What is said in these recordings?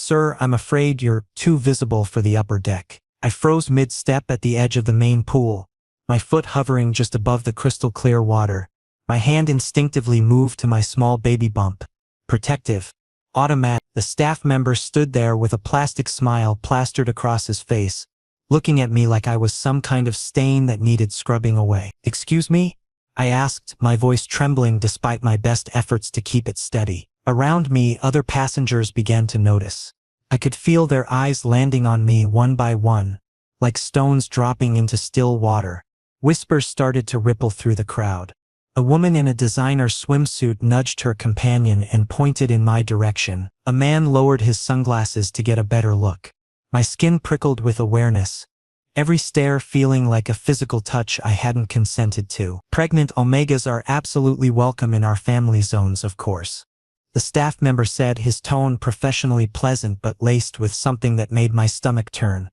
Sir, I'm afraid you're too visible for the upper deck. I froze mid-step at the edge of the main pool, my foot hovering just above the crystal-clear water. My hand instinctively moved to my small baby bump. Protective. Automatic. The staff member stood there with a plastic smile plastered across his face, looking at me like I was some kind of stain that needed scrubbing away. "Excuse me?" I asked, my voice trembling despite my best efforts to keep it steady. Around me, other passengers began to notice. I could feel their eyes landing on me one by one, like stones dropping into still water. Whispers started to ripple through the crowd. A woman in a designer swimsuit nudged her companion and pointed in my direction. A man lowered his sunglasses to get a better look. My skin prickled with awareness, every stare feeling like a physical touch I hadn't consented to. "Pregnant omegas are absolutely welcome in our family zones, of course," the staff member said, his tone professionally pleasant but laced with something that made my stomach turn.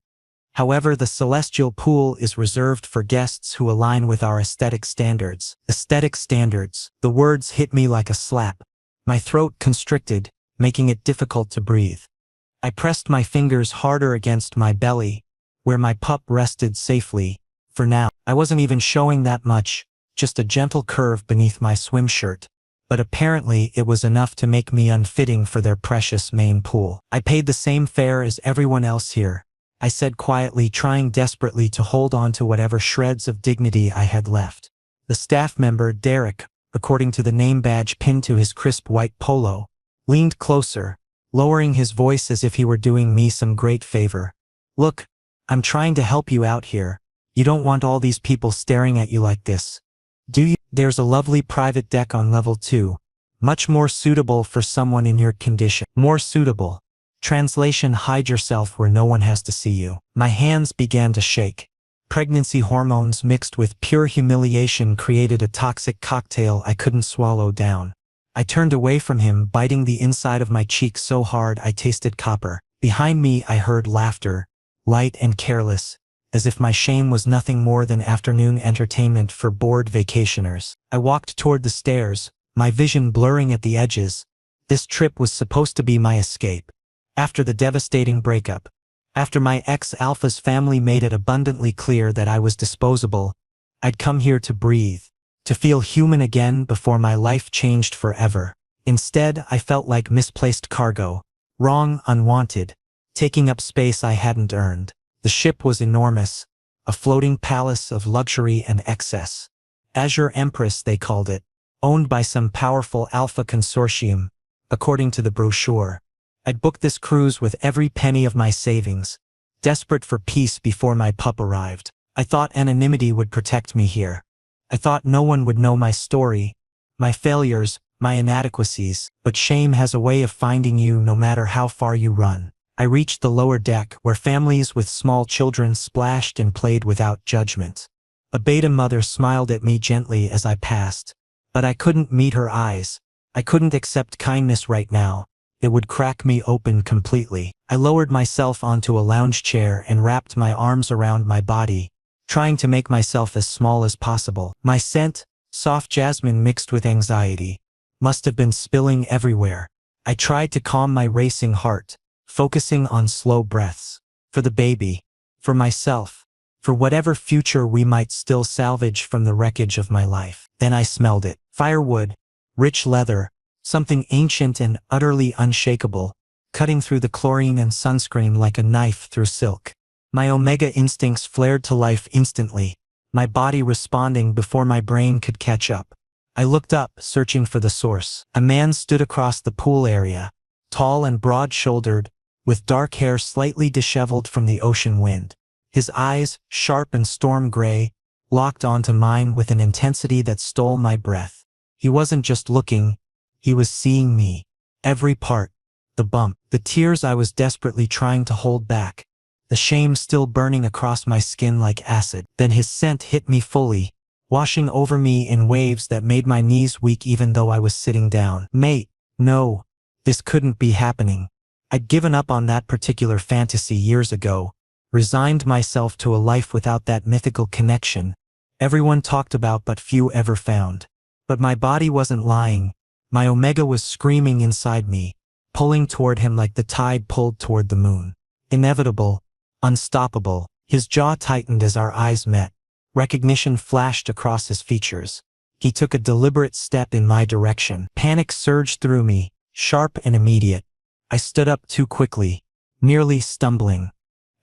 "However, the celestial pool is reserved for guests who align with our aesthetic standards." Aesthetic standards. The words hit me like a slap. My throat constricted, making it difficult to breathe. I pressed my fingers harder against my belly, where my pup rested safely. For now, I wasn't even showing that much, just a gentle curve beneath my swim shirt. But apparently it was enough to make me unfitting for their precious main pool. "I paid the same fare as everyone else here," I said quietly, trying desperately to hold on to whatever shreds of dignity I had left. The staff member, Derek, according to the name badge pinned to his crisp white polo, leaned closer, lowering his voice as if he were doing me some great favor. "Look, I'm trying to help you out here. You don't want all these people staring at you like this, do you? There's a lovely private deck on level 2, much more suitable for someone in your condition." More suitable. Translation: hide yourself where no one has to see you. My hands began to shake. Pregnancy hormones mixed with pure humiliation created a toxic cocktail I couldn't swallow down. I turned away from him, biting the inside of my cheek so hard I tasted copper. Behind me I heard laughter, light and careless, as if my shame was nothing more than afternoon entertainment for bored vacationers. I walked toward the stairs, my vision blurring at the edges. This trip was supposed to be my escape. After the devastating breakup, after my ex-alpha's family made it abundantly clear that I was disposable, I'd come here to breathe, to feel human again before my life changed forever. Instead, I felt like misplaced cargo, wrong, unwanted, taking up space I hadn't earned. The ship was enormous, a floating palace of luxury and excess. Azure Empress, they called it, owned by some powerful alpha consortium, according to the brochure. I'd booked this cruise with every penny of my savings, desperate for peace before my pup arrived. I thought anonymity would protect me here. I thought no one would know my story, my failures, my inadequacies, but shame has a way of finding you no matter how far you run. I reached the lower deck, where families with small children splashed and played without judgment. A beta mother smiled at me gently as I passed, but I couldn't meet her eyes. I couldn't accept kindness right now. It would crack me open completely. I lowered myself onto a lounge chair and wrapped my arms around my body, trying to make myself as small as possible. My scent, soft jasmine mixed with anxiety, must have been spilling everywhere. I tried to calm my racing heart, focusing on slow breaths. For the baby, for myself, for whatever future we might still salvage from the wreckage of my life. Then I smelled it. Firewood, rich leather, something ancient and utterly unshakable, cutting through the chlorine and sunscreen like a knife through silk. My omega instincts flared to life instantly, my body responding before my brain could catch up. I looked up, searching for the source. A man stood across the pool area, tall and broad-shouldered, with dark hair slightly disheveled from the ocean wind. His eyes, sharp and storm gray, locked onto mine with an intensity that stole my breath. He wasn't just looking, he was seeing me. Every part. The bump, the tears I was desperately trying to hold back, the shame still burning across my skin like acid. Then his scent hit me fully, washing over me in waves that made my knees weak even though I was sitting down. Mate, no, this couldn't be happening. I'd given up on that particular fantasy years ago, resigned myself to a life without that mythical connection everyone talked about but few ever found. But my body wasn't lying. My omega was screaming inside me, pulling toward him like the tide pulled toward the moon. Inevitable, unstoppable. His jaw tightened as our eyes met. Recognition flashed across his features. He took a deliberate step in my direction. Panic surged through me, sharp and immediate. I stood up too quickly, nearly stumbling.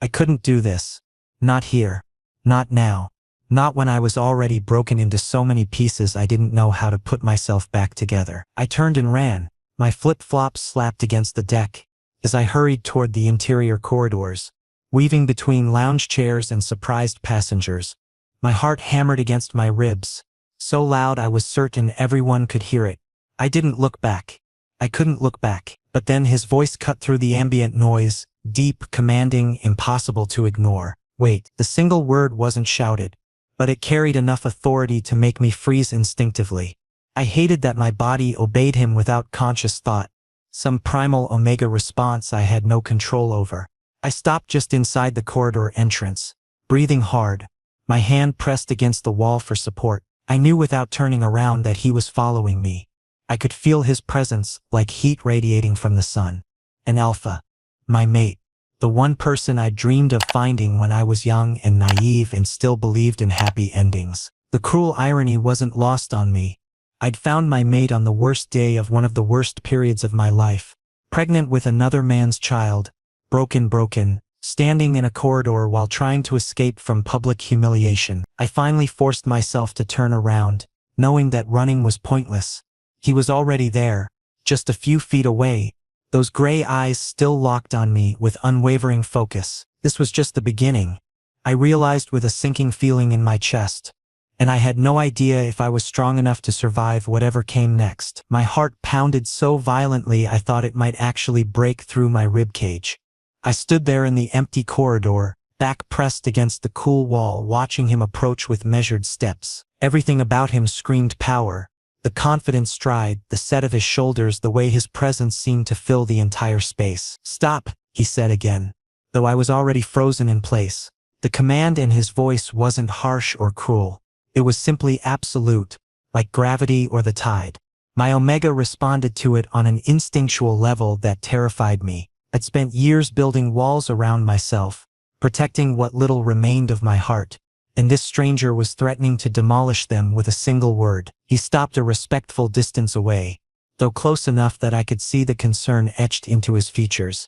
I couldn't do this. Not here. Not now. Not when I was already broken into so many pieces I didn't know how to put myself back together. I turned and ran, my flip-flops slapped against the deck, as I hurried toward the interior corridors, weaving between lounge chairs and surprised passengers. My heart hammered against my ribs, so loud I was certain everyone could hear it. I didn't look back. I couldn't look back. But then his voice cut through the ambient noise, deep, commanding, impossible to ignore. Wait, the single word wasn't shouted, but it carried enough authority to make me freeze instinctively. I hated that my body obeyed him without conscious thought, some primal omega response I had no control over. I stopped just inside the corridor entrance, breathing hard, my hand pressed against the wall for support. I knew without turning around that he was following me. I could feel his presence, like heat radiating from the sun. An alpha. My mate. The one person I dreamed of finding when I was young and naive and still believed in happy endings. The cruel irony wasn't lost on me. I'd found my mate on the worst day of one of the worst periods of my life. Pregnant with another man's child. Broken, standing in a corridor while trying to escape from public humiliation. I finally forced myself to turn around, knowing that running was pointless. He was already there, just a few feet away, those gray eyes still locked on me with unwavering focus. This was just the beginning, I realized with a sinking feeling in my chest. And I had no idea if I was strong enough to survive whatever came next. My heart pounded so violently I thought it might actually break through my ribcage. I stood there in the empty corridor, back pressed against the cool wall, watching him approach with measured steps. Everything about him screamed power. The confident stride, the set of his shoulders, the way his presence seemed to fill the entire space. "Stop," he said again, though I was already frozen in place. The command in his voice wasn't harsh or cruel. It was simply absolute, like gravity or the tide. My omega responded to it on an instinctual level that terrified me. I'd spent years building walls around myself, protecting what little remained of my heart. And this stranger was threatening to demolish them with a single word. He stopped a respectful distance away, though close enough that I could see the concern etched into his features.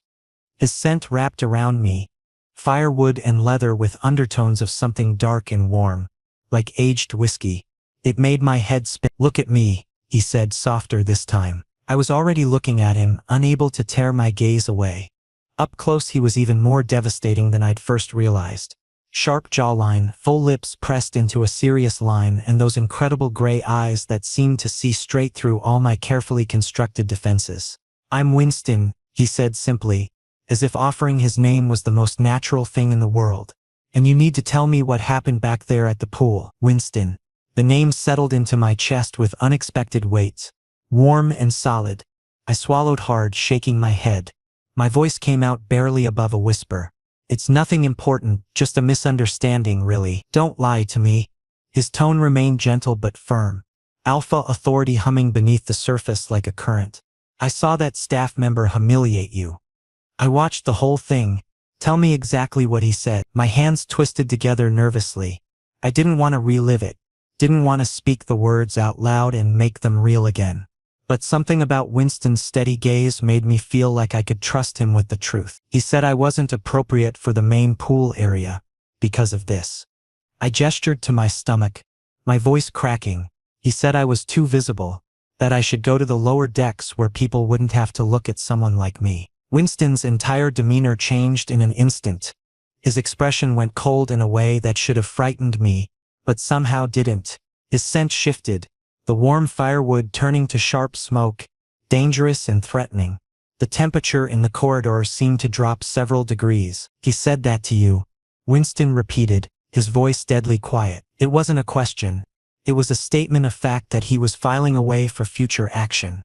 His scent wrapped around me, firewood and leather with undertones of something dark and warm, like aged whiskey. It made my head spin. "Look at me," he said, softer this time. I was already looking at him, unable to tear my gaze away. Up close he was even more devastating than I'd first realized. Sharp jawline, full lips pressed into a serious line, and those incredible gray eyes that seemed to see straight through all my carefully constructed defenses. "I'm Winston," he said simply, as if offering his name was the most natural thing in the world. "And you need to tell me what happened back there at the pool." Winston. The name settled into my chest with unexpected weight. Warm and solid. I swallowed hard, shaking my head. My voice came out barely above a whisper. "It's nothing important, just a misunderstanding, really. Don't lie to me." His tone remained gentle but firm. Alpha authority humming beneath the surface like a current. "I saw that staff member humiliate you. I watched the whole thing. Tell me exactly what he said." My hands twisted together nervously. I didn't want to relive it. Didn't want to speak the words out loud and make them real again. But something about Winston's steady gaze made me feel like I could trust him with the truth. He said I wasn't appropriate for the main pool area because of this. I gestured to my stomach, my voice cracking. He said I was too visible, that I should go to the lower decks where people wouldn't have to look at someone like me. Winston's entire demeanor changed in an instant. His expression went cold in a way that should have frightened me, but somehow didn't. His scent shifted, the warm firewood turning to sharp smoke, dangerous and threatening. The temperature in the corridor seemed to drop several degrees. "He said that to you," Winston repeated, his voice deadly quiet. It wasn't a question. It was a statement of fact that he was filing away for future action.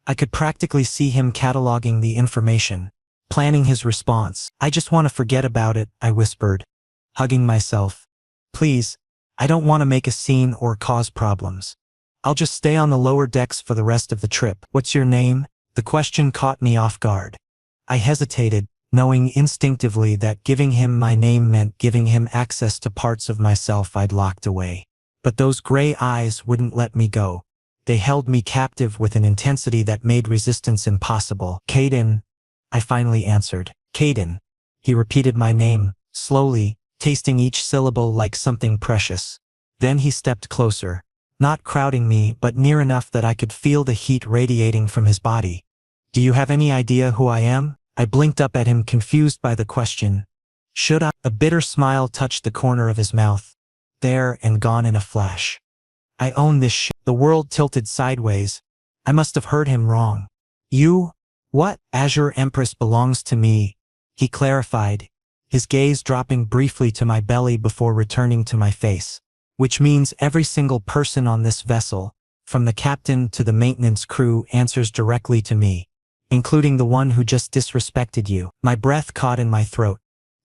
I could practically see him cataloging the information, planning his response. "I just want to forget about it," I whispered, hugging myself. "Please, I don't want to make a scene or cause problems. I'll just stay on the lower decks for the rest of the trip." "What's your name?" The question caught me off guard. I hesitated, knowing instinctively that giving him my name meant giving him access to parts of myself I'd locked away. But those gray eyes wouldn't let me go. They held me captive with an intensity that made resistance impossible. Caden, I finally answered. Caden. He repeated my name, slowly, tasting each syllable like something precious. Then he stepped closer, not crowding me but near enough that I could feel the heat radiating from his body. Do you have any idea who I am? I blinked up at him, confused by the question. Should I? A bitter smile touched the corner of his mouth. There and gone in a flash. I own this shit. The world tilted sideways. I must have heard him wrong. You? What? Azure Empress belongs to me, he clarified, his gaze dropping briefly to my belly before returning to my face. Which means every single person on this vessel, from the captain to the maintenance crew, answers directly to me, including the one who just disrespected you. My breath caught in my throat.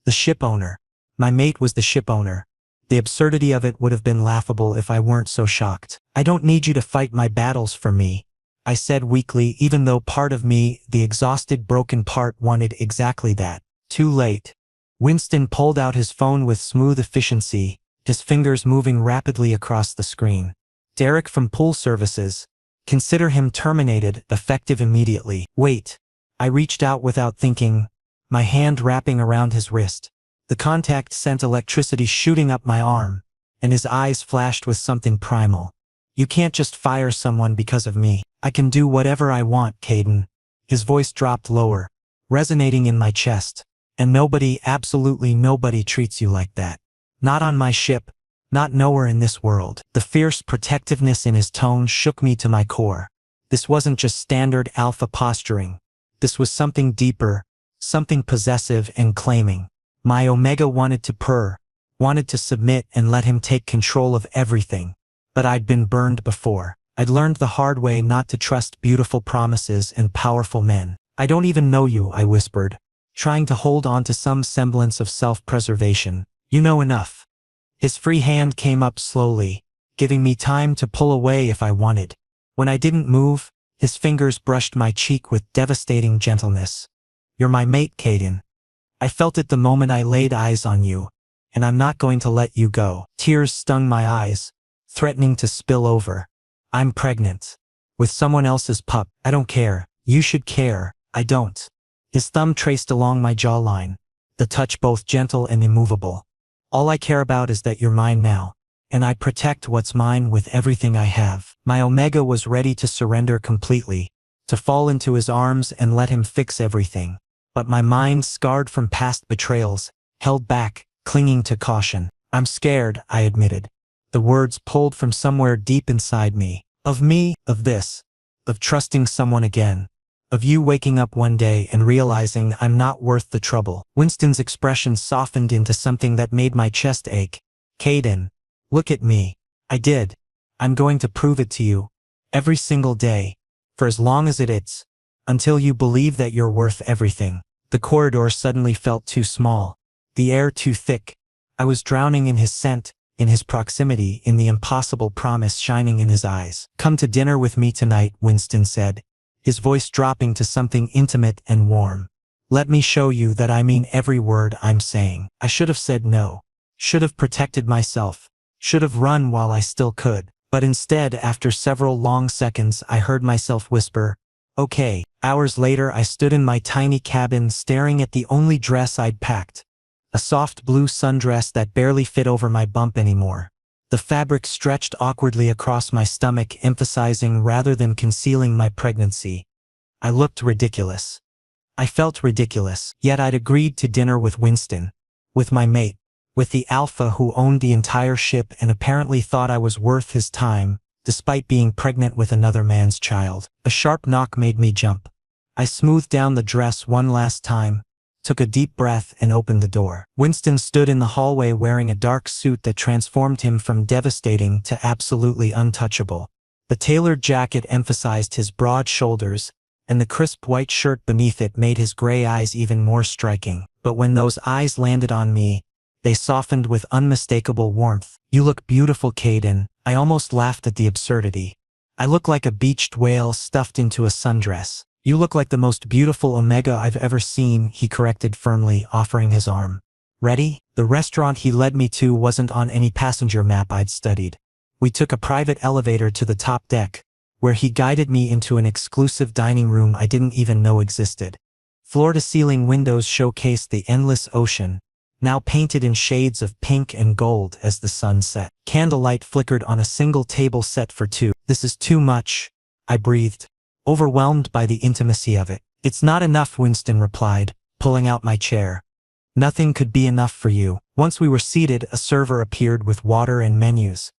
The ship owner. My mate was the ship owner. The absurdity of it would have been laughable if I weren't so shocked. I don't need you to fight my battles for me, I said weakly, even though part of me, the exhausted, broken part, wanted exactly that. Too late. Winston pulled out his phone with smooth efficiency, his fingers moving rapidly across the screen. Derek from Pool Services. Consider him terminated, effective immediately. Wait. I reached out without thinking, my hand wrapping around his wrist. The contact sent electricity shooting up my arm, and his eyes flashed with something primal. You can't just fire someone because of me. I can do whatever I want, Caden. His voice dropped lower, resonating in my chest. And nobody, absolutely nobody, treats you like that. Not on my ship, not nowhere in this world. The fierce protectiveness in his tone shook me to my core. This wasn't just standard alpha posturing. This was something deeper, something possessive and claiming. My Omega wanted to purr, wanted to submit and let him take control of everything. But I'd been burned before. I'd learned the hard way not to trust beautiful promises and powerful men. I don't even know you, I whispered, trying to hold on to some semblance of self-preservation. You know enough. His free hand came up slowly, giving me time to pull away if I wanted. When I didn't move, his fingers brushed my cheek with devastating gentleness. You're my mate, Caden. I felt it the moment I laid eyes on you, and I'm not going to let you go. Tears stung my eyes, threatening to spill over. I'm pregnant. With someone else's pup. I don't care. You should care. I don't. His thumb traced along my jawline, the touch both gentle and immovable. All I care about is that you're mine now, and I protect what's mine with everything I have. My Omega was ready to surrender completely, to fall into his arms and let him fix everything. But my mind, scarred from past betrayals, held back, clinging to caution. I'm scared, I admitted. The words pulled from somewhere deep inside me. Of me, of this, of trusting someone again, of you waking up one day and realizing I'm not worth the trouble. Winston's expression softened into something that made my chest ache. Caden, look at me. I did. I'm going to prove it to you. Every single day. For as long as it's. Until you believe that you're worth everything. The corridor suddenly felt too small. The air too thick. I was drowning in his scent, in his proximity, in the impossible promise shining in his eyes. Come to dinner with me tonight, Winston said, his voice dropping to something intimate and warm. Let me show you that I mean every word I'm saying. I should have said no. Should have protected myself. Should have run while I still could. But instead, after several long seconds, I heard myself whisper, okay. Hours later, I stood in my tiny cabin staring at the only dress I'd packed. A soft blue sundress that barely fit over my bump anymore. The fabric stretched awkwardly across my stomach, emphasizing rather than concealing my pregnancy. I looked ridiculous. I felt ridiculous, yet I'd agreed to dinner with Winston. With my mate. With the alpha who owned the entire ship and apparently thought I was worth his time, despite being pregnant with another man's child. A sharp knock made me jump. I smoothed down the dress one last time, took a deep breath and opened the door. Winston stood in the hallway wearing a dark suit that transformed him from devastating to absolutely untouchable. The tailored jacket emphasized his broad shoulders, and the crisp white shirt beneath it made his gray eyes even more striking. But when those eyes landed on me, they softened with unmistakable warmth. You look beautiful, Caden. I almost laughed at the absurdity. I look like a beached whale stuffed into a sundress. You look like the most beautiful omega I've ever seen, he corrected firmly, offering his arm. Ready? The restaurant he led me to wasn't on any passenger map I'd studied. We took a private elevator to the top deck, where he guided me into an exclusive dining room I didn't even know existed. Floor-to-ceiling windows showcased the endless ocean, now painted in shades of pink and gold as the sun set. Candlelight flickered on a single table set for two. This is too much, I breathed, overwhelmed by the intimacy of it. It's not enough, Winston replied, pulling out my chair. Nothing could be enough for you. Once we were seated, a server appeared with water and menus,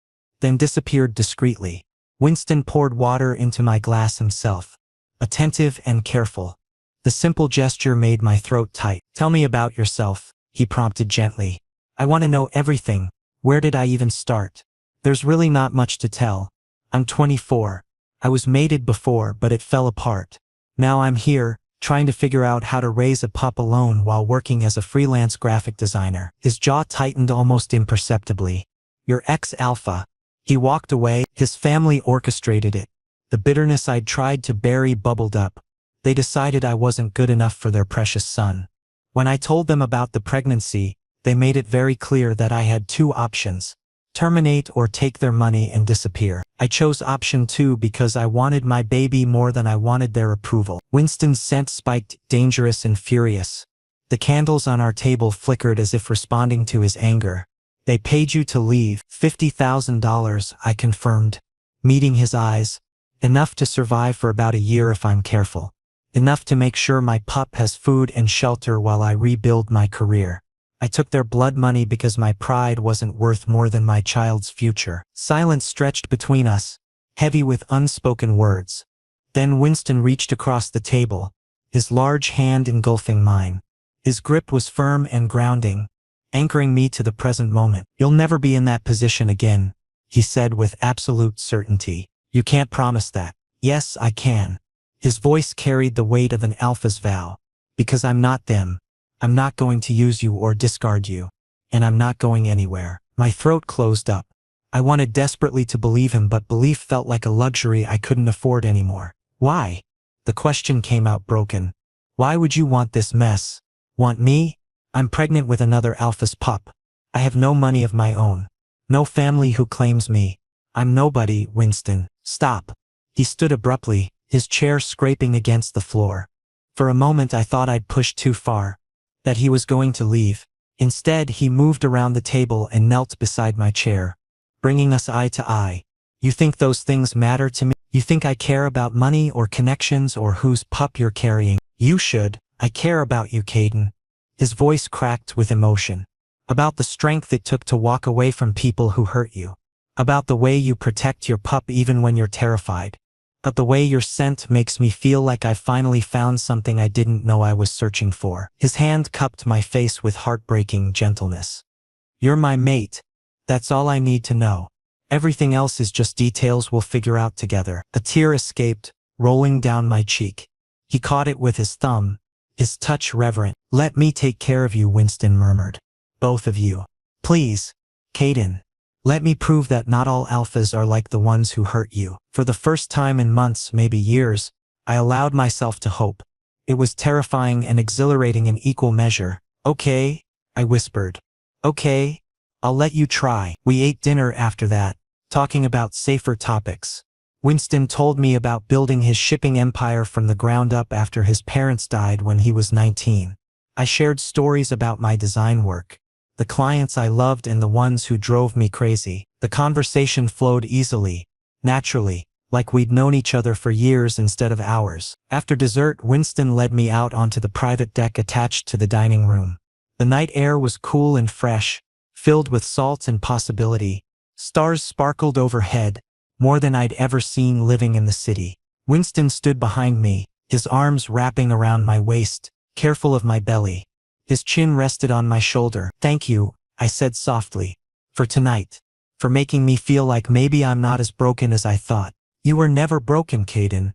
then disappeared discreetly. Winston poured water into my glass himself, attentive and careful. The simple gesture made my throat tight. Tell me about yourself, he prompted gently. I want to know everything. Where did I even start? There's really not much to tell. I'm 24. I was mated before, but it fell apart. Now I'm here, trying to figure out how to raise a pup alone while working as a freelance graphic designer. His jaw tightened almost imperceptibly. Your ex-alpha. He walked away. His family orchestrated it. The bitterness I'd tried to bury bubbled up. They decided I wasn't good enough for their precious son. When I told them about the pregnancy, they made it very clear that I had two options: terminate or take their money and disappear. I chose option 2 because I wanted my baby more than I wanted their approval. Winston's scent spiked, dangerous and furious. The candles on our table flickered as if responding to his anger. They paid you to leave. $50,000, I confirmed, meeting his eyes. Enough to survive for about a year if I'm careful. Enough to make sure my pup has food and shelter while I rebuild my career. I took their blood money because my pride wasn't worth more than my child's future. Silence stretched between us, heavy with unspoken words. Then Winston reached across the table, his large hand engulfing mine. His grip was firm and grounding, anchoring me to the present moment. You'll never be in that position again, he said with absolute certainty. You can't promise that. Yes, I can. His voice carried the weight of an alpha's vow. Because I'm not them. I'm not going to use you or discard you. And I'm not going anywhere. My throat closed up. I wanted desperately to believe him, but belief felt like a luxury I couldn't afford anymore. Why? The question came out broken. Why would you want this mess? Want me? I'm pregnant with another alpha's pup. I have no money of my own. No family who claims me. I'm nobody, Winston. Stop. He stood abruptly, his chair scraping against the floor. For a moment I thought I'd pushed too far, that he was going to leave. Instead, he moved around the table and knelt beside my chair, bringing us eye to eye. You think those things matter to me? You think I care about money or connections or whose pup you're carrying? You should. I care about you, Caden. His voice cracked with emotion. About the strength it took to walk away from people who hurt you. About the way you protect your pup even when you're terrified. But the way your scent makes me feel like I finally found something I didn't know I was searching for. His hand cupped my face with heartbreaking gentleness. You're my mate. That's all I need to know. Everything else is just details we'll figure out together. A tear escaped, rolling down my cheek. He caught it with his thumb, his touch reverent. Let me take care of you, Winston murmured. Both of you. Please, Caden. Let me prove that not all alphas are like the ones who hurt you. For the first time in months, maybe years, I allowed myself to hope. It was terrifying and exhilarating in equal measure. Okay, I whispered. Okay, I'll let you try. We ate dinner after that, talking about safer topics. Winston told me about building his shipping empire from the ground up after his parents died when he was 19. I shared stories about my design work, the clients I loved and the ones who drove me crazy. The conversation flowed easily, naturally, like we'd known each other for years instead of hours. After dessert, Winston led me out onto the private deck attached to the dining room. The night air was cool and fresh, filled with salt and possibility. Stars sparkled overhead, more than I'd ever seen living in the city. Winston stood behind me, his arms wrapping around my waist, careful of my belly. His chin rested on my shoulder. Thank you, I said softly, for tonight. For making me feel like maybe I'm not as broken as I thought. You were never broken, Caden.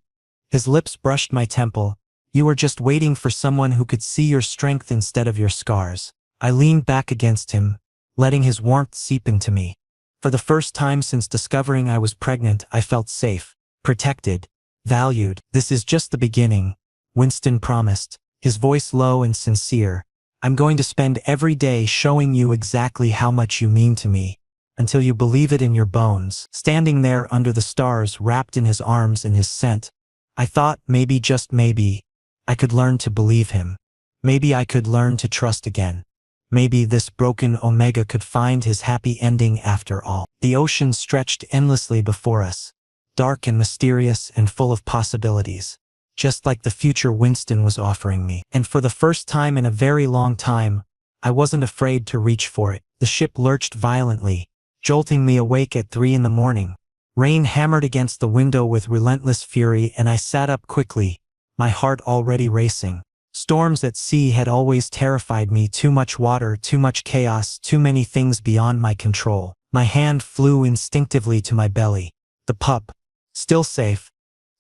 His lips brushed my temple. You were just waiting for someone who could see your strength instead of your scars. I leaned back against him, letting his warmth seep into me. For the first time since discovering I was pregnant, I felt safe, protected, valued. This is just the beginning, Winston promised, his voice low and sincere. I'm going to spend every day showing you exactly how much you mean to me, until you believe it in your bones. Standing there under the stars, wrapped in his arms and his scent, I thought maybe, just maybe, I could learn to believe him. Maybe I could learn to trust again. Maybe this broken Omega could find his happy ending after all. The ocean stretched endlessly before us, dark and mysterious and full of possibilities, just like the future Winston was offering me. And for the first time in a very long time, I wasn't afraid to reach for it. The ship lurched violently, jolting me awake at 3 in the morning. Rain hammered against the window with relentless fury, and I sat up quickly, my heart already racing. Storms at sea had always terrified me. Too much water, too much chaos, too many things beyond my control. My hand flew instinctively to my belly. The pup, still safe,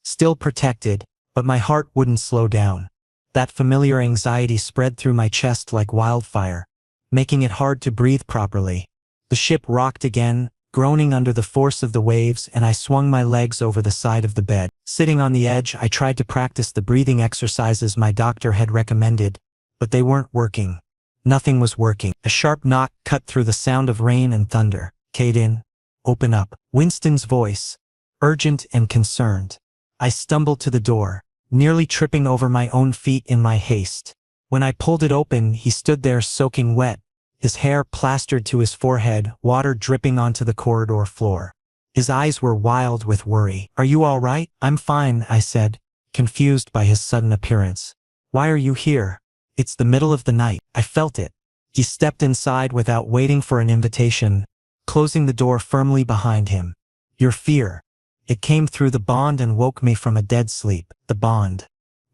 still protected, but my heart wouldn't slow down. That familiar anxiety spread through my chest like wildfire, making it hard to breathe properly. The ship rocked again, groaning under the force of the waves, and I swung my legs over the side of the bed. Sitting on the edge, I tried to practice the breathing exercises my doctor had recommended, but they weren't working. Nothing was working. A sharp knock cut through the sound of rain and thunder. Caden, open up. Winston's voice, urgent and concerned. I stumbled to the door, nearly tripping over my own feet in my haste. When I pulled it open, he stood there soaking wet, his hair plastered to his forehead, water dripping onto the corridor floor. His eyes were wild with worry. Are you all right? I'm fine, I said, confused by his sudden appearance. Why are you here? It's the middle of the night. I felt it. He stepped inside without waiting for an invitation, closing the door firmly behind him. Your fear. It came through the bond and woke me from a dead sleep. The bond.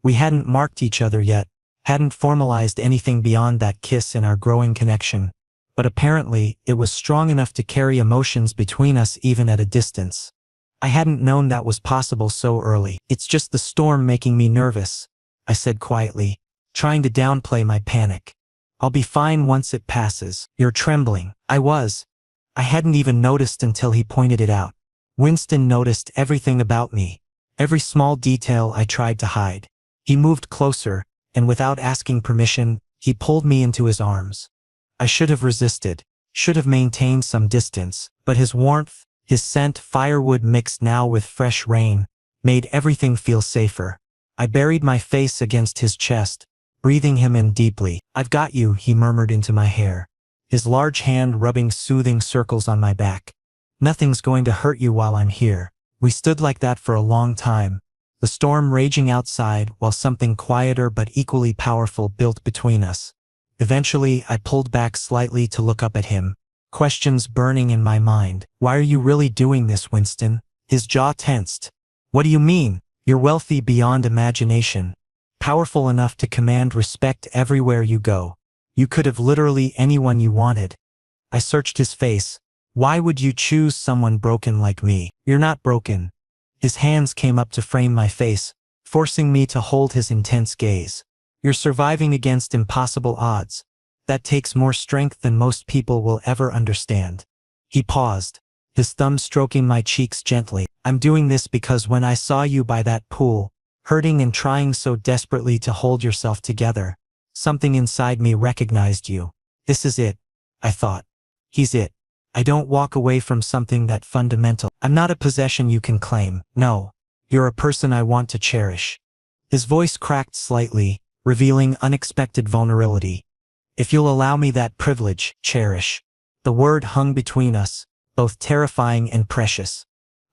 We hadn't marked each other yet, hadn't formalized anything beyond that kiss in our growing connection, but apparently it was strong enough to carry emotions between us even at a distance. I hadn't known that was possible so early. It's just the storm making me nervous, I said quietly, trying to downplay my panic. I'll be fine once it passes. You're trembling. I was. I hadn't even noticed until he pointed it out. Winston noticed everything about me, every small detail I tried to hide. He moved closer, and without asking permission, he pulled me into his arms. I should have resisted, should have maintained some distance, but his warmth, his scent, firewood mixed now with fresh rain, made everything feel safer. I buried my face against his chest, breathing him in deeply. I've got you, he murmured into my hair, his large hand rubbing soothing circles on my back. Nothing's going to hurt you while I'm here. We stood like that for a long time, the storm raging outside while something quieter but equally powerful built between us. Eventually, I pulled back slightly to look up at him, questions burning in my mind. Why are you really doing this, Winston? His jaw tensed. What do you mean? You're wealthy beyond imagination, powerful enough to command respect everywhere you go. You could have literally anyone you wanted. I searched his face. Why would you choose someone broken like me? You're not broken. His hands came up to frame my face, forcing me to hold his intense gaze. You're surviving against impossible odds. That takes more strength than most people will ever understand. He paused, his thumb stroking my cheeks gently. I'm doing this because when I saw you by that pool, hurting and trying so desperately to hold yourself together, something inside me recognized you. This is it, I thought. He's it. I don't walk away from something that fundamental. I'm not a possession you can claim. No, you're a person I want to cherish. His voice cracked slightly, revealing unexpected vulnerability. If you'll allow me that privilege, cherish. The word hung between us, both terrifying and precious.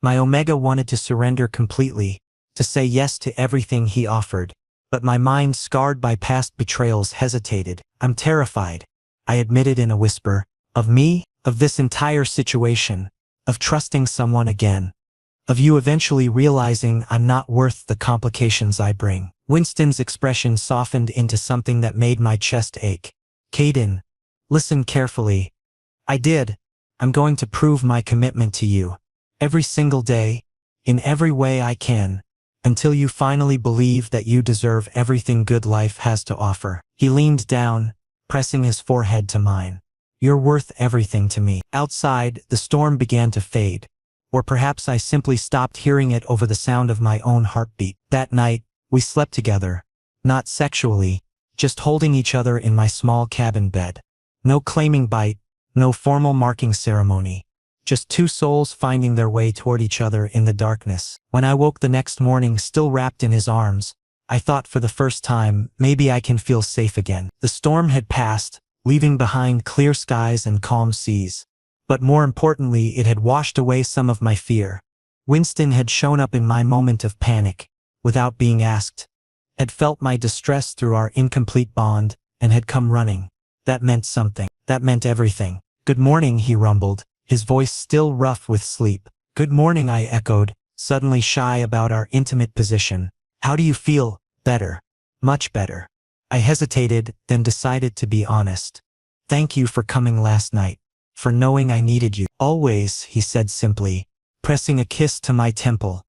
My Omega wanted to surrender completely, to say yes to everything he offered, but my mind, scarred by past betrayals, hesitated. I'm terrified, I admitted in a whisper. Of me? Of this entire situation, of trusting someone again, of you eventually realizing I'm not worth the complications I bring. Winston's expression softened into something that made my chest ache. Caden, listen carefully. I did. I'm going to prove my commitment to you. Every single day, in every way I can, until you finally believe that you deserve everything good life has to offer. He leaned down, pressing his forehead to mine. You're worth everything to me. Outside, the storm began to fade, or perhaps I simply stopped hearing it over the sound of my own heartbeat. That night, we slept together, Not sexually, just holding each other in my small cabin bed. No claiming bite, no formal marking ceremony. Just two souls finding their way toward each other in the darkness. When I woke the next morning still wrapped in his arms, I thought for the first time, maybe I can feel safe again. The storm had passed, leaving behind clear skies and calm seas. But more importantly, it had washed away some of my fear. Winston had shown up in my moment of panic, without being asked, had felt my distress through our incomplete bond, and had come running. That meant something. That meant everything. "Good morning," he rumbled, his voice still rough with sleep. "Good morning," I echoed, suddenly shy about our intimate position. "How do you feel?" "Better. Much better." I hesitated, then decided to be honest. "Thank you for coming last night. For knowing I needed you." "Always," he said simply, pressing a kiss to my temple.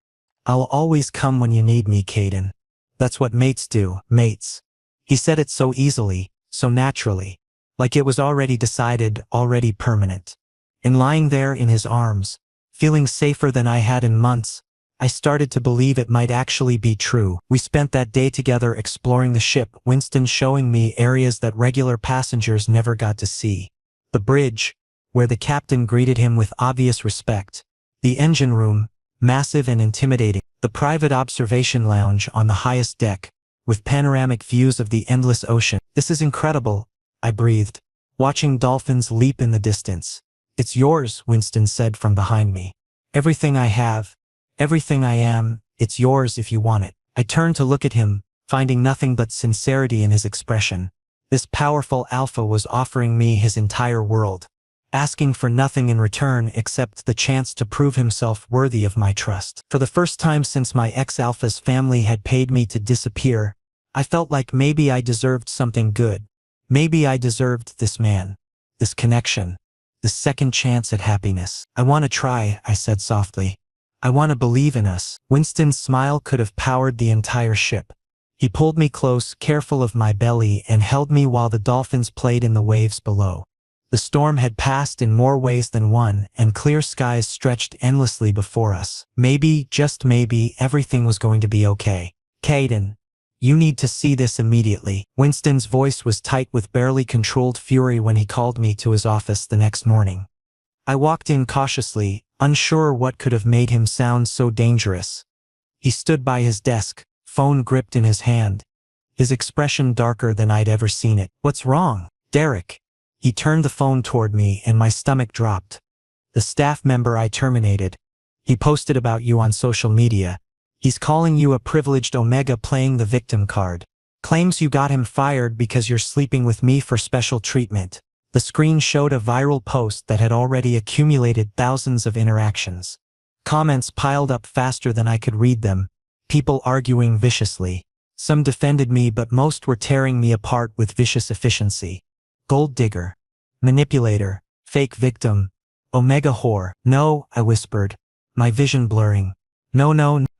"I'll always come when you need me, Caden. That's what mates do, mates." He said it so easily, so naturally, like it was already decided, already permanent. And lying there in his arms, feeling safer than I had in months, I started to believe it might actually be true. We spent that day together exploring the ship, Winston showing me areas that regular passengers never got to see. The bridge, where the captain greeted him with obvious respect. The engine room, massive and intimidating. The private observation lounge on the highest deck, with panoramic views of the endless ocean. "This is incredible," I breathed, watching dolphins leap in the distance. "It's yours," Winston said from behind me. "Everything I have, everything I am, it's yours if you want it." I turned to look at him, finding nothing but sincerity in his expression. This powerful alpha was offering me his entire world, asking for nothing in return except the chance to prove himself worthy of my trust. For the first time since my ex-alpha's family had paid me to disappear, I felt like maybe I deserved something good. Maybe I deserved this man, this connection, this second chance at happiness. "I want to try," I said softly. "I want to believe in us." Winston's smile could have powered the entire ship. He pulled me close, careful of my belly, and held me while the dolphins played in the waves below. The storm had passed in more ways than one, and clear skies stretched endlessly before us. Maybe, just maybe, everything was going to be okay. "Caden, you need to see this immediately." Winston's voice was tight with barely controlled fury when he called me to his office the next morning. I walked in cautiously, unsure what could have made him sound so dangerous. He stood by his desk, phone gripped in his hand, his expression darker than I'd ever seen it. "What's wrong, Derek?" He turned the phone toward me and my stomach dropped. "The staff member I terminated. He posted about you on social media. He's calling you a privileged Omega playing the victim card. Claims you got him fired because you're sleeping with me for special treatment." The screen showed a viral post that had already accumulated thousands of interactions. Comments piled up faster than I could read them, people arguing viciously. Some defended me, but most were tearing me apart with vicious efficiency. Gold digger, manipulator, fake victim, Omega whore. "No," I whispered, my vision blurring. No,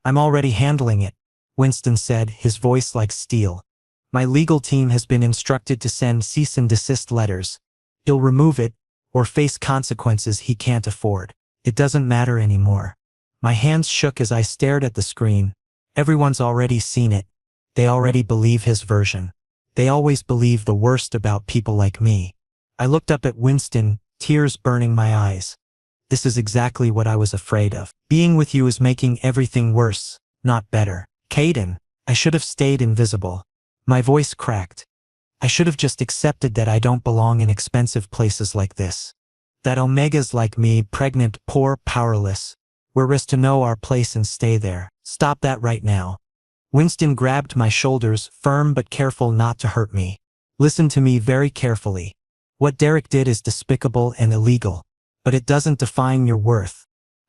I'm already handling it," Winston said, his voice like steel. "My legal team has been instructed to send cease and desist letters. He'll remove it, or face consequences he can't afford. It doesn't matter anymore." My hands shook as I stared at the screen. Everyone's already seen it. They already believe his version. They always believe the worst about people like me. I looked up at Winston, tears burning my eyes. "This is exactly what I was afraid of. Being with you is making everything worse, not better." "Caden, I should have stayed invisible." My voice cracked. "I should have just accepted that I don't belong in expensive places like this. That Omegas like me, pregnant, poor, powerless, we're risked to know our place and stay there. Stop that right now." Winston grabbed my shoulders, firm but careful not to hurt me. "Listen to me very carefully. What Derek did is despicable and illegal, but it doesn't define your worth.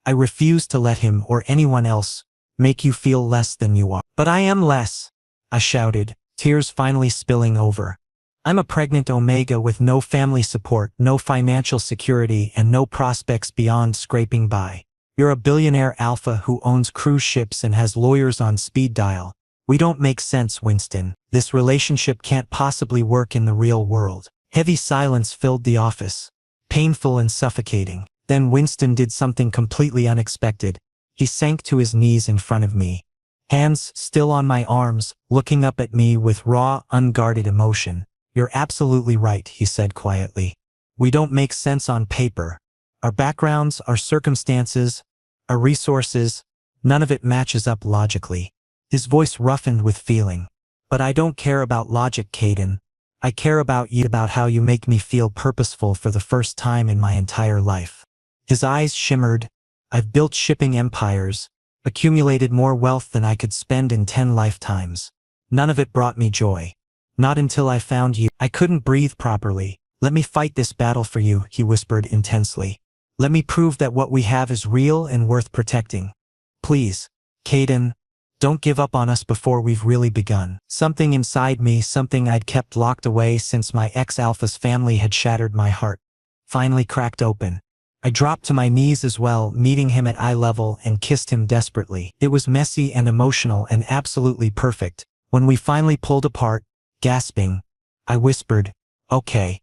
I refuse to let him or anyone else make you feel less than you are." "But I am less," I shouted, tears finally spilling over. "I'm a pregnant Omega with no family support, no financial security, and no prospects beyond scraping by. You're a billionaire alpha who owns cruise ships and has lawyers on speed dial. We don't make sense, Winston. This relationship can't possibly work in the real world." Heavy silence filled the office, painful and suffocating. Then Winston did something completely unexpected. He sank to his knees in front of me. hands still on my arms, looking up at me with raw, unguarded emotion. "You're absolutely right," he said quietly. "We don't make sense on paper. Our backgrounds, our circumstances, our resources, none of it matches up logically." His voice roughened with feeling. "But I don't care about logic, Caden. I care about you, about how you make me feel purposeful for the first time in my entire life." His eyes shimmered. "I've built shipping empires, accumulated more wealth than I could spend in 10 lifetimes. None of it brought me joy. Not until I found you. I couldn't breathe properly. Let me fight this battle for you," he whispered intensely. "Let me prove that what we have is real and worth protecting. Please, Caden, don't give up on us before we've really begun." Something inside me, something I'd kept locked away since my ex-alpha's family had shattered my heart, finally cracked open. I dropped to my knees as well, meeting him at eye level, and kissed him desperately. It was messy and emotional and absolutely perfect. When we finally pulled apart, gasping, I whispered, okay,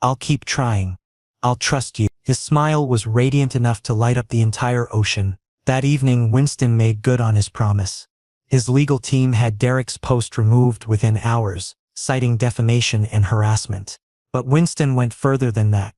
I'll keep trying. I'll trust you." His smile was radiant enough to light up the entire ocean. That evening, Winston made good on his promise. His legal team had Derek's post removed within hours, citing defamation and harassment. But Winston went further than that.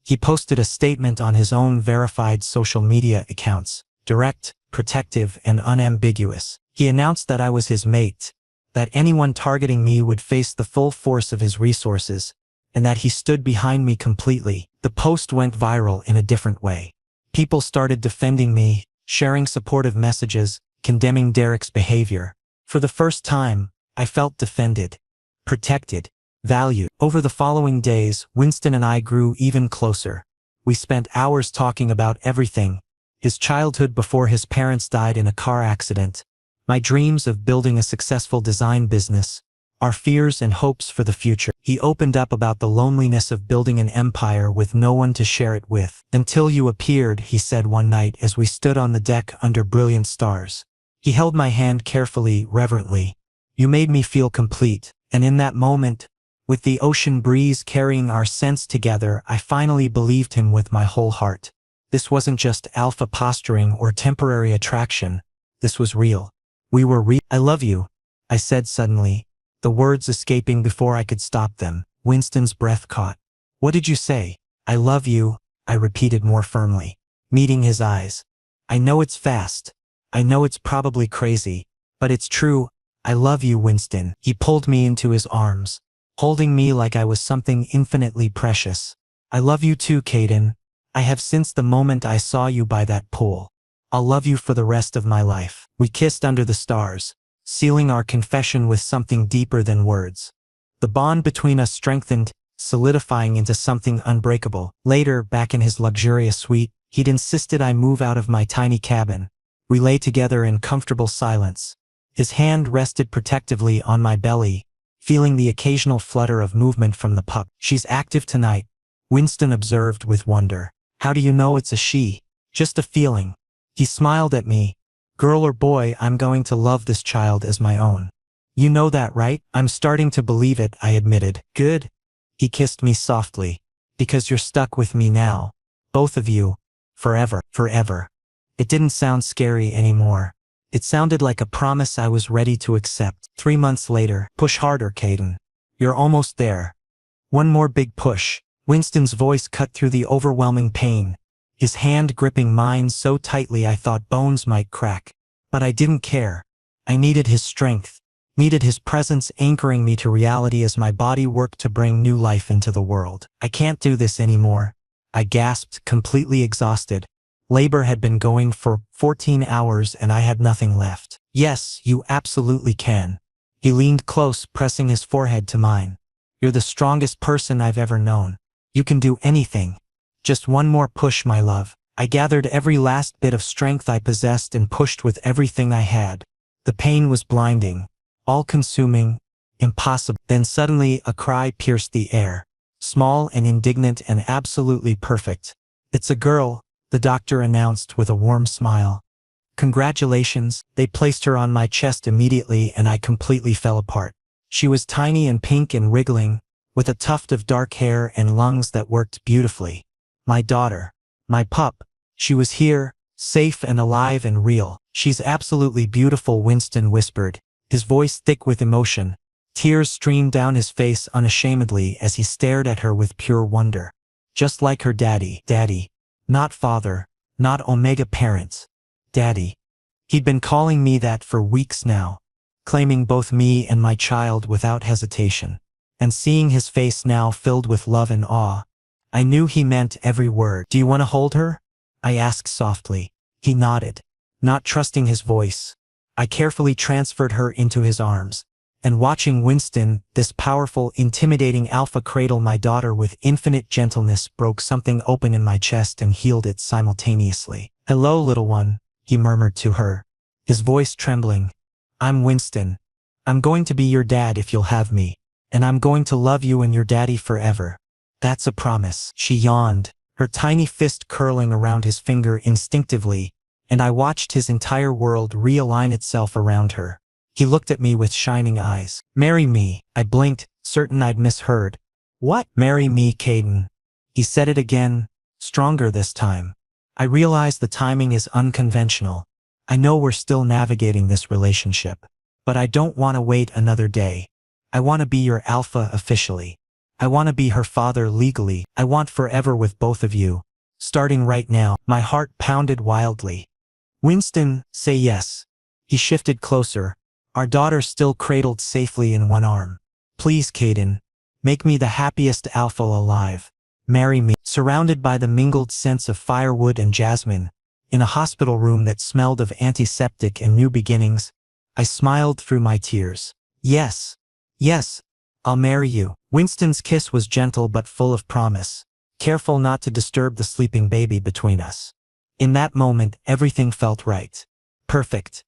He posted a statement on his own verified social media accounts, direct, protective, and unambiguous. He announced that I was his mate, that anyone targeting me would face the full force of his resources, and that he stood behind me completely. The post went viral in a different way. People started defending me, sharing supportive messages, condemning Derek's behavior. For the first time, I felt defended, protected, valued. Over the following days, Winston and I grew even closer. We spent hours talking about everything: his childhood before his parents died in a car accident, my dreams of building a successful design business, our fears and hopes for the future. He opened up about the loneliness of building an empire with no one to share it with. "Until you appeared," he said one night as we stood on the deck under brilliant stars. He held my hand carefully, reverently. "You made me feel complete." And in that moment, with the ocean breeze carrying our scents together, I finally believed him with my whole heart. This wasn't just alpha posturing or temporary attraction. This was real. We were real. "I love you," I said suddenly, the words escaping before I could stop them. Winston's breath caught. "What did you say?" "I love you," I repeated more firmly, meeting his eyes. "I know it's fast. I know it's probably crazy, but it's true. I love you, Winston." He pulled me into his arms, holding me like I was something infinitely precious. "I love you too, Caden. I have since the moment I saw you by that pool. I'll love you for the rest of my life." We kissed under the stars, sealing our confession with something deeper than words. The bond between us strengthened, solidifying into something unbreakable. Later, back in his luxurious suite, he'd insisted I move out of my tiny cabin. We lay together in comfortable silence. His hand rested protectively on my belly, feeling the occasional flutter of movement from the pup. "She's active tonight," Winston observed with wonder. "How do you know it's a she?" "Just a feeling." He smiled at me. "Girl or boy, I'm going to love this child as my own. You know that, right?" "I'm starting to believe it," I admitted. "Good." He kissed me softly. "Because you're stuck with me now. Both of you. Forever." Forever. It didn't sound scary anymore. It sounded like a promise I was ready to accept. 3 months later. "Push harder, Caden. You're almost there. One more big push." Winston's voice cut through the overwhelming pain, his hand gripping mine so tightly I thought bones might crack. But I didn't care. I needed his strength, needed his presence anchoring me to reality as my body worked to bring new life into the world. "I can't do this anymore," I gasped, completely exhausted. Labor had been going for 14 hours and I had nothing left. "Yes, you absolutely can." He leaned close, pressing his forehead to mine. "You're the strongest person I've ever known. You can do anything. Just one more push, my love." I gathered every last bit of strength I possessed and pushed with everything I had. The pain was blinding, all-consuming, impossible. Then suddenly a cry pierced the air, small and indignant and absolutely perfect. "It's a girl," the doctor announced with a warm smile. "Congratulations." They placed her on my chest immediately and I completely fell apart. She was tiny and pink and wriggling, with a tuft of dark hair and lungs that worked beautifully. My daughter. My pup. She was here, Safe and alive and real. She's absolutely beautiful, Winston whispered, his voice thick with emotion. Tears streamed down his face unashamedly as he stared at her with pure wonder. Just like her daddy. Daddy. Not father. Not Omega parents. Daddy. He'd been calling me that for weeks now, claiming both me and my child without hesitation. And seeing his face now filled with love and awe, I knew he meant every word. Do you want to hold her? I asked softly. He nodded, not trusting his voice. I carefully transferred her into his arms, and watching Winston, this powerful, intimidating alpha, cradle my daughter with infinite gentleness broke something open in my chest and healed it simultaneously. Hello, little one, he murmured to her, his voice trembling. I'm Winston. I'm going to be your dad if you'll have me, and I'm going to love you and your daddy forever. That's a promise. She yawned, her tiny fist curling around his finger instinctively, and I watched his entire world realign itself around her. He looked at me with shining eyes. Marry me, I blinked, certain I'd misheard. What? Marry me, Caden. He said it again, stronger this time. I realize the timing is unconventional. I know we're still navigating this relationship, but I don't want to wait another day. I want to be your alpha officially. I want to be her father legally. I want forever with both of you. Starting right now. My heart pounded wildly. Winston, say yes. He shifted closer, our daughter still cradled safely in one arm. Please, Caden, make me the happiest alpha alive. Marry me. Surrounded by the mingled scents of firewood and jasmine, in a hospital room that smelled of antiseptic and new beginnings, I smiled through my tears. Yes. Yes. I'll marry you. Winston's kiss was gentle but full of promise, careful not to disturb the sleeping baby between us. In that moment, everything felt right. Perfect.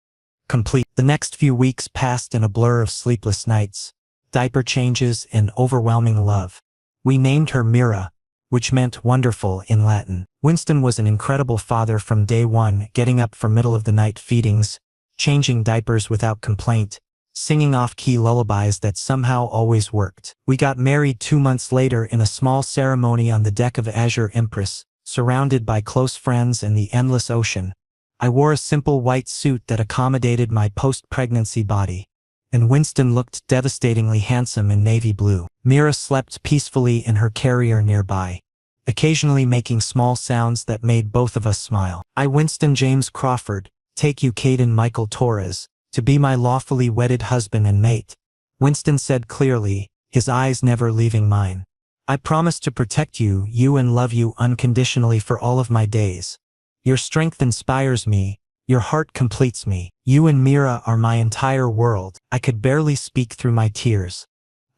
Complete. The next few weeks passed in a blur of sleepless nights, diaper changes, and overwhelming love. We named her Mira, which meant wonderful in Latin. Winston was an incredible father from day one, getting up for middle-of-the-night feedings, changing diapers without complaint, singing off-key lullabies that somehow always worked. We got married 2 months later in a small ceremony on the deck of Azure Empress, surrounded by close friends and the endless ocean. I wore a simple white suit that accommodated my post-pregnancy body, and Winston looked devastatingly handsome in navy blue. Mira slept peacefully in her carrier nearby, occasionally making small sounds that made both of us smile. I, Winston James Crawford, take you, Caden Michael Torres, to be my lawfully wedded husband and mate, Winston said clearly, his eyes never leaving mine. I promise to protect you, and love you unconditionally for all of my days. Your strength inspires me, your heart completes me. You and Mira are my entire world. I could barely speak through my tears.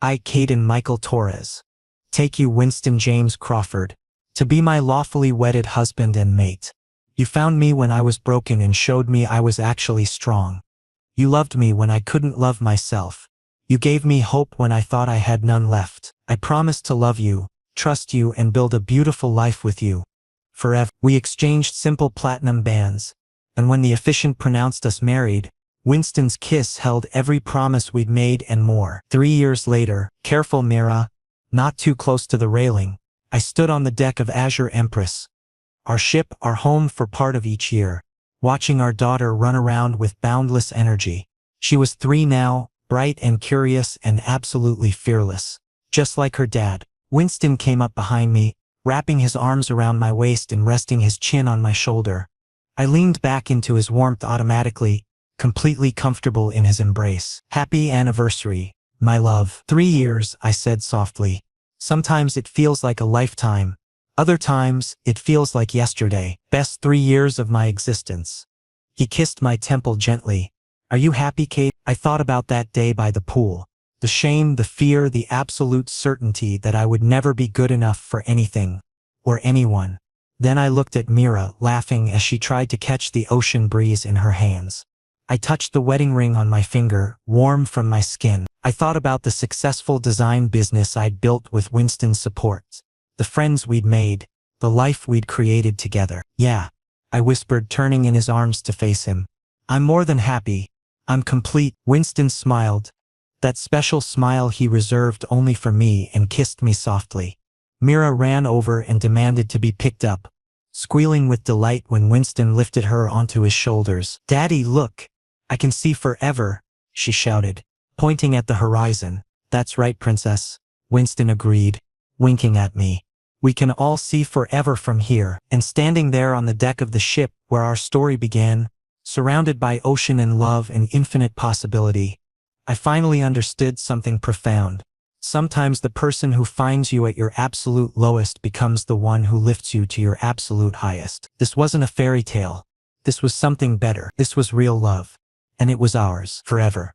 I, Caden Michael Torres, take you, Winston James Crawford, to be my lawfully wedded husband and mate. You found me when I was broken and showed me I was actually strong. You loved me when I couldn't love myself. You gave me hope when I thought I had none left. I promise to love you, trust you, and build a beautiful life with you. Forever. We exchanged simple platinum bands, and when the officiant pronounced us married, Winston's kiss held every promise we'd made and more. 3 years later, careful Mira, not too close to the railing, I stood on the deck of Azure Empress, our ship, our home for part of each year, watching our daughter run around with boundless energy. She was 3 now, bright and curious and absolutely fearless, just like her dad. Winston came up behind me, wrapping his arms around my waist and resting his chin on my shoulder. I leaned back into his warmth automatically, completely comfortable in his embrace. Happy anniversary, my love. 3 years, I said softly. Sometimes it feels like a lifetime. Other times, it feels like yesterday. Best 3 years of my existence. He kissed my temple gently. Are you happy, Kate? I thought about that day by the pool. The shame, the fear, the absolute certainty that I would never be good enough for anything, or anyone. Then I looked at Mira, laughing as she tried to catch the ocean breeze in her hands. I touched the wedding ring on my finger, warm from my skin. I thought about the successful design business I'd built with Winston's support, the friends we'd made, the life we'd created together. Yeah, I whispered, turning in his arms to face him. I'm more than happy. I'm complete. Winston smiled, that special smile he reserved only for me, and kissed me softly. Mira ran over and demanded to be picked up, squealing with delight when Winston lifted her onto his shoulders. "Daddy, look! I can see forever," she shouted, pointing at the horizon. "That's right, Princess," Winston agreed, winking at me. "We can all see forever from here." And standing there on the deck of the ship where our story began, surrounded by ocean and love and infinite possibility, I finally understood something profound. Sometimes the person who finds you at your absolute lowest becomes the one who lifts you to your absolute highest. This wasn't a fairy tale. This was something better. This was real love. And it was ours forever.